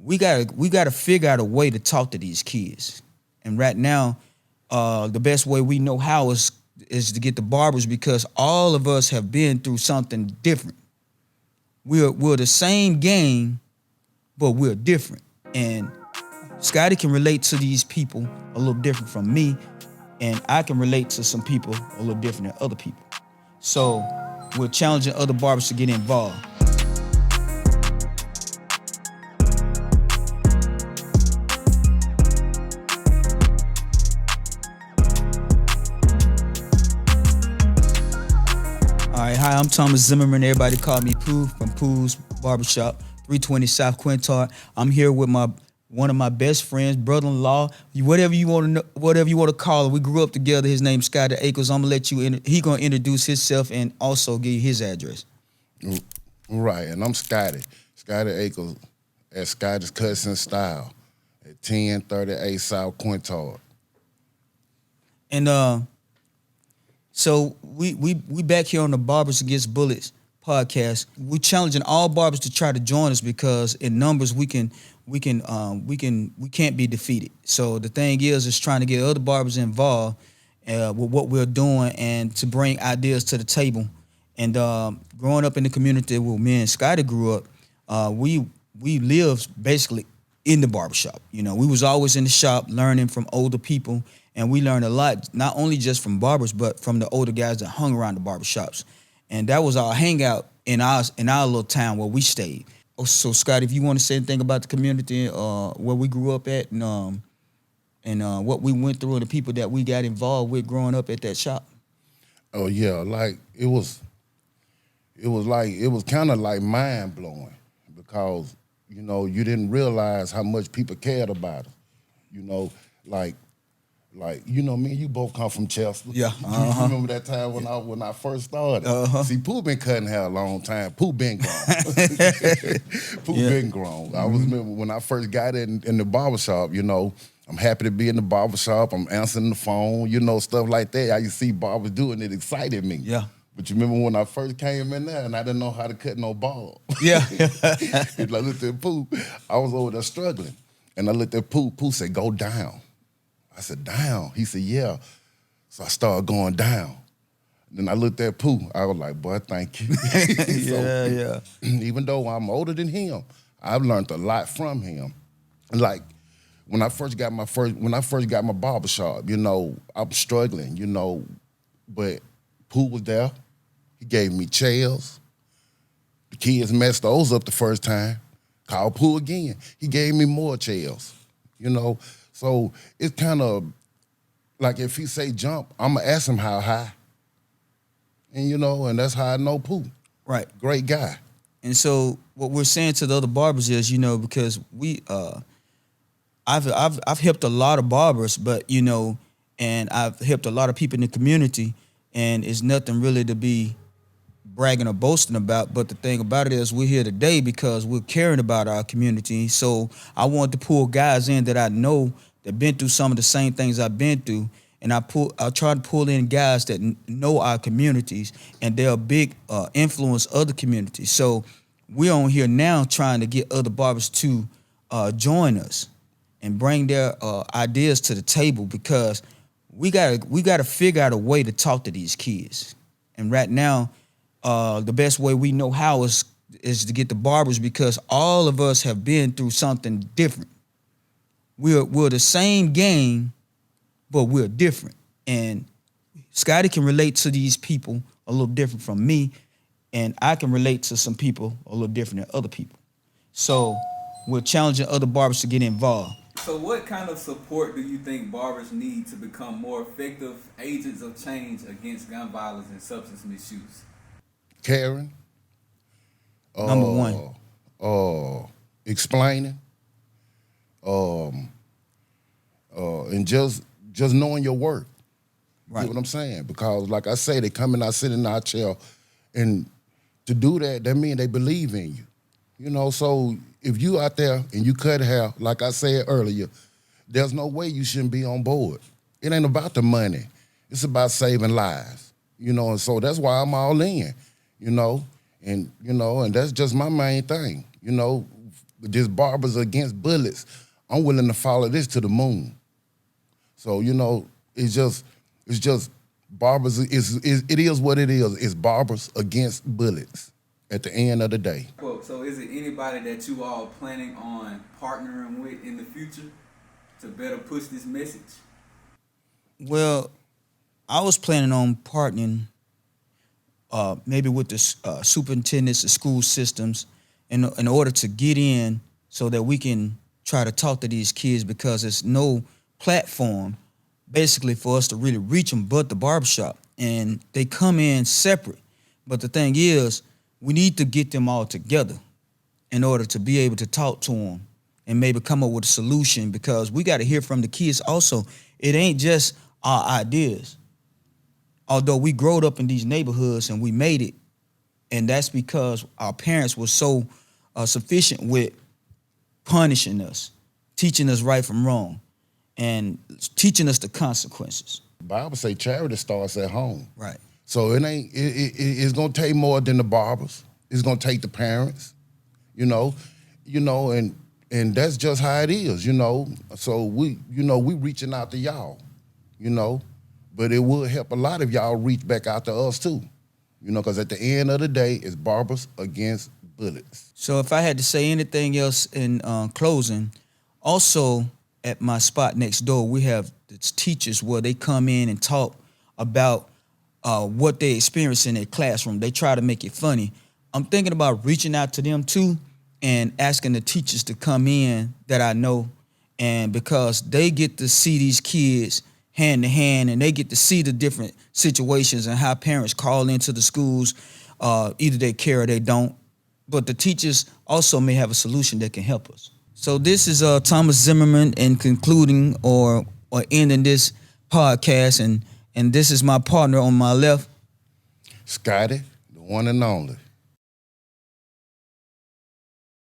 we gotta figure out a way to talk to these kids. And right now, the best way we know how is to get the barbers, because all of us have been through something different. We're the same game, but we're different. And Scotty can relate to these people a little different from me, and I can relate to some people a little different than other people. So we're challenging other barbers to get involved. All right, hi, I'm Thomas Zimmerman. Everybody call me Pooh from Pooh's Barbershop, 320 South Quintard. I'm here with one of my best friends, brother-in-law, whatever you want to call him. We grew up together. His name's Scotty Akers. I'm gonna let you. He gonna introduce himself and also give you his address. Right, and I'm Scotty Akers at Scotty's Cuts and Style at 1038 South Quintard. And so we back here on the Barbers Against Bullets podcast. We're challenging all barbers to try to join us, because in numbers we can't be defeated. So the thing is trying to get other barbers involved with what we're doing and to bring ideas to the table. And growing up in the community where me and Scotty grew up, we lived basically in the barbershop. You know, we was always in the shop learning from older people, and we learned a lot, not only just from barbers, but from the older guys that hung around the barbershops. And that was our hangout in our little town where we stayed. So, Scott, if you want to say anything about the community, where we grew up at, and what we went through, and the people that we got involved with growing up at that shop. Oh yeah, like it was kind of like mind blowing, because you didn't realize how much people cared about us. Me and you both come from Chester. Yeah. You remember that time when I first started? See, Pooh been cutting hair a long time. Pooh been grown. Been grown. I was remember when I first got in the barbershop, I'm happy to be in the barbershop. I'm answering the phone, stuff like that. I used to see barbers doing it, excited me. Yeah. But you remember when I first came in there and I didn't know how to cut no ball. Yeah. And I looked at Pooh. I was over there struggling. And I looked at Pooh. Pooh said, "Go down." I said, "Down?" He said, "Yeah." So I started going down. Then I looked at Pooh. I was like, "Boy, thank you." Yeah. Even though I'm older than him, I've learned a lot from him. Like when I first got my barbershop, I was struggling, but Pooh was there. He gave me chairs. The kids messed those up the first time. Called Pooh again. He gave me more chairs, So it's kind of like if he say jump, I'm going to ask him how high. And that's how I know Pooh. Right. Great guy. And so what we're saying to the other barbers is, because I've helped a lot of barbers, but, and I've helped a lot of people in the community, and it's nothing really to be bragging or boasting about. But the thing about it is we're here today because we're caring about our community. So I want to pull guys in that I know that been through some of the same things I've been through. And I try to pull in guys that know our communities, and they're a big influence other communities. So we're on here now trying to get other barbers to join us and bring their ideas to the table, because we gotta figure out a way to talk to these kids. And right now, the best way we know how is to get the barbers, because all of us have been through something different. We're the same game, but we're different. And Scotty can relate to these people a little different from me, and I can relate to some people a little different than other people. So we're challenging other barbers to get involved. So what kind of support do you think barbers need to become more effective agents of change against gun violence and substance misuse? Caring. Number one. Explaining. And just knowing your worth. Right. You know what I'm saying? Because like I say, they come in, I sit in our chair, and to do that means they believe in you. So if you out there and you cut hair, like I said earlier, there's no way you shouldn't be on board. It ain't about the money. It's about saving lives. And so that's why I'm all in, and that's just my main thing. this Barbers Against Bullets, I'm willing to follow this to the moon. So, it's just barbers, it is what it is. It's Barbers Against Bullets at the end of the day. Quote, so is it anybody that you all planning on partnering with in the future to better push this message? Well, I was planning on partnering maybe with the superintendents, the school systems, in order to get in so that we can try to talk to these kids, because there's no platform basically for us to really reach them but the barbershop. And they come in separate. But the thing is, we need to get them all together in order to be able to talk to them and maybe come up with a solution, because we got to hear from the kids also. It ain't just our ideas. Although we growed up in these neighborhoods and we made it, and that's because our parents were so sufficient with punishing us, teaching us right from wrong, and teaching us the consequences. The Bible say charity starts at home. Right. So it's gonna take more than the barbers. It's gonna take the parents, and that's just how it is, So we reaching out to y'all, but it would help a lot if y'all reach back out to us too, because at the end of the day, it's Barbers Against Bullets. So if I had to say anything else in closing, also at my spot next door, we have teachers where they come in and talk about what they experience in their classroom. They try to make it funny. I'm thinking about reaching out to them too and asking the teachers to come in that I know, and because they get to see these kids hand to hand, and they get to see the different situations and how parents call into the schools. Either they care or they don't. But the teachers also may have a solution that can help us. So this is Thomas Zimmerman in concluding or ending this podcast, and this is my partner on my left, Scotty, the one and only.